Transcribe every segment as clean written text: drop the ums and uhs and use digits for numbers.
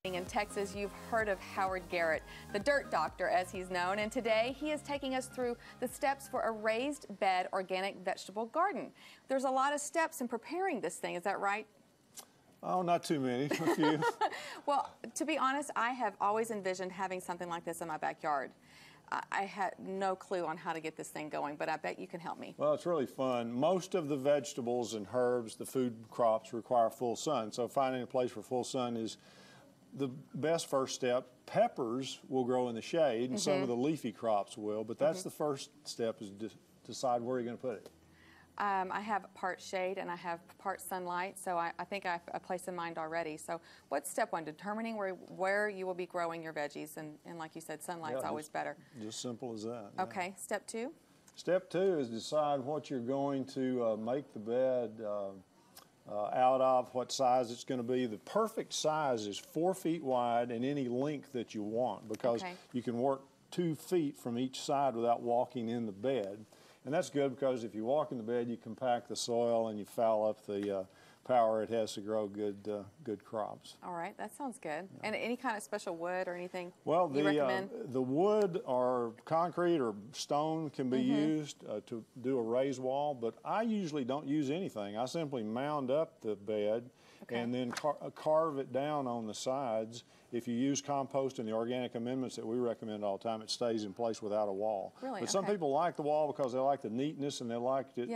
In Texas, you've heard of Howard Garrett, the dirt doctor as he's known, and today he is taking us through the steps for a raised bed organic vegetable garden. There's a lot of steps in preparing this thing, is that right? Oh, not too many, a few. Well, to be honest, I have always envisioned having something like this in my backyard. I had no clue on how to get this thing going, but I bet you can help me. Well, it's really fun. Most of the vegetables and herbs, the food crops, require full sun, so finding a place for full sun is the best first step. Peppers will grow in the shade, and some of the leafy crops will, but that's the first step, is to decide where you're going to put it. I have part shade and I have part sunlight, so I think I have a place in mind already. So what's step one? Determining where you will be growing your veggies, and like you said, sunlight's always better. Just simple as that. Okay, step two? Step two is decide what you're going to make the bed out of, what size it's going to be. The perfect size is 4 feet wide and any length that you want, because you can work 2 feet from each side without walking in the bed. And that's good because if you walk in the bed, you compact the soil and you foul up the power it has to grow good crops. All right, that sounds good. And any kind of special wood or anything you recommend? The wood or concrete or stone can be used to do a raised wall, but I usually don't use anything. I simply mound up the bed and then carve it down on the sides. If you use compost and the organic amendments that we recommend all the time, it stays in place without a wall. Really? But some people like the wall because they like the neatness and they like it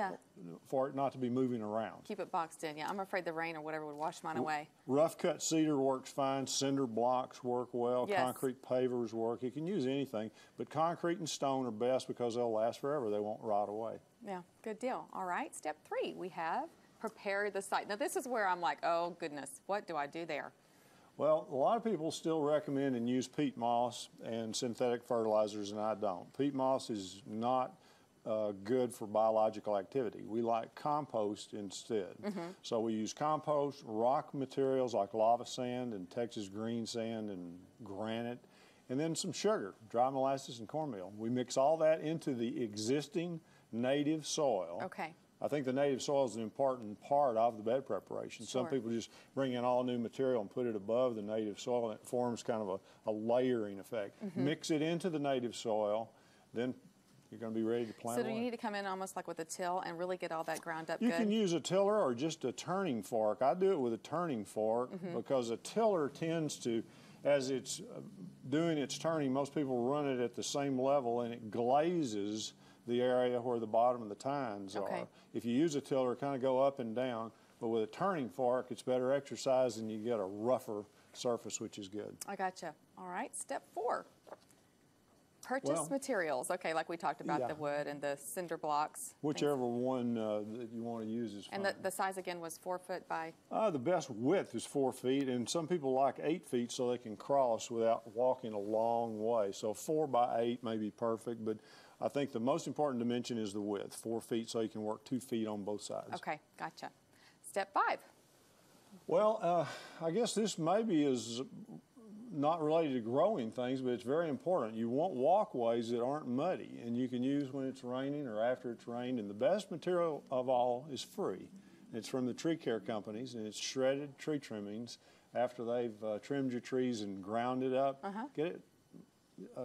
for it not to be moving around. Keep it boxed in, yeah. I'm afraid the rain or whatever would wash mine away. Rough cut cedar works fine. Cinder blocks work well. Concrete pavers work. You can use anything, but concrete and stone are best because they'll last forever. They won't rot away. Yeah, good deal. All right, step three, we have prepare the site. Now this is where I'm like, oh goodness, what do I do there? Well, a lot of people still recommend and use peat moss and synthetic fertilizers, and I don't. Peat moss is not good for biological activity. We like compost instead. So we use compost, rock materials like lava sand and Texas green sand and granite, and then some sugar, dry molasses and cornmeal. We mix all that into the existing native soil. Okay. I think the native soil is an important part of the bed preparation. Some people just bring in all new material and put it above the native soil, and it forms kind of a layering effect. Mix it into the native soil, then you're going to be ready to plant So do you need to come in almost like with a till and really get all that ground up You good? can use a tiller or just a turning fork. I do it with a turning fork because a tiller tends to, as it's doing its turning, most people run it at the same level and it glazes the area where the bottom of the tines are. If you use a tiller, kind of go up and down, but with a turning fork, it's better exercise and you get a rougher surface, which is good. I gotcha. All right, step four. Purchase materials. Okay, like we talked about the wood and the cinder blocks. Whichever one that you want to use is fine. And the size again was 4 foot by? The best width is 4 feet, and some people like 8 feet so they can cross without walking a long way. So 4 by 8 may be perfect, but I think the most important dimension is the width, 4 feet, so you can work 2 feet on both sides. Okay, gotcha. Step five. Well, I guess this maybe is not related to growing things, but it's very important. You want walkways that aren't muddy, and you can use when it's raining or after it's rained, and the best material of all is free. It's from the tree care companies, and it's shredded tree trimmings. After they've trimmed your trees and ground it up, get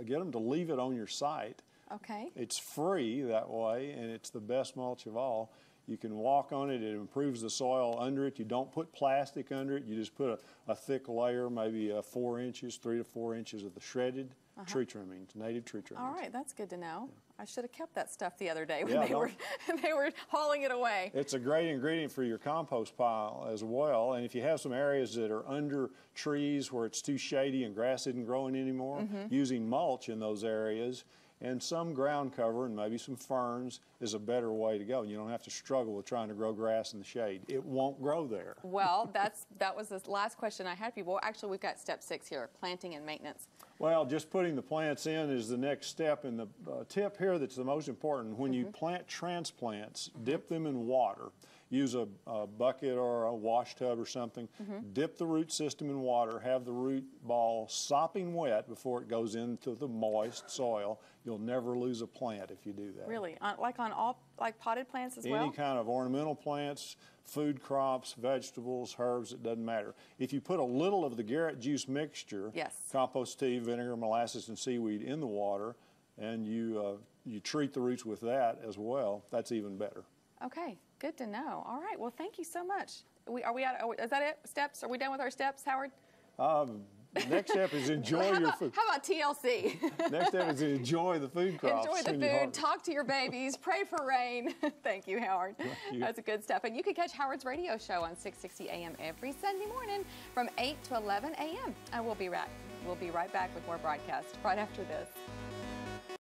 them to leave it on your site. Okay. It's free that way, and it's the best mulch of all. You can walk on it. It improves the soil under it. You don't put plastic under it. You just put a thick layer, maybe 4 inches, 3 to 4 inches of the shredded tree trimmings, native tree trimmings. All right, that's good to know. I should have kept that stuff the other day when they were hauling it away. It's a great ingredient for your compost pile as well. And if you have some areas that are under trees where it's too shady and grass isn't growing anymore, using mulch in those areas and some ground cover and maybe some ferns is a better way to go. You don't have to struggle with trying to grow grass in the shade. It won't grow there. Well, that was the last question I had for you. Well, actually, we've got step 6 here, planting and maintenance. Well, just putting the plants in is the next step, and the tip here that's the most important, when you plant transplants, dip them in water. use a bucket or a wash tub or something, dip the root system in water, have the root ball sopping wet before it goes into the moist soil. You'll never lose a plant if you do that. Really? Like on all, like potted plants as well? Any kind of ornamental plants, food crops, vegetables, herbs, it doesn't matter. If you put a little of the Garrett juice mixture, compost tea, vinegar, molasses, and seaweed in the water, and you treat the roots with that as well, that's even better. Okay, good to know. All right, well, thank you so much. Are we is that it? Steps? Are we done with our steps, Howard? Next step is enjoy your food. How about TLC? Next step is enjoy the food crops. Enjoy the food, talk to your babies, pray for rain. Thank you, Howard. That's good stuff. And you can catch Howard's radio show on 660 AM every Sunday morning from 8 to 11 AM. And we'll be right back with more broadcasts right after this.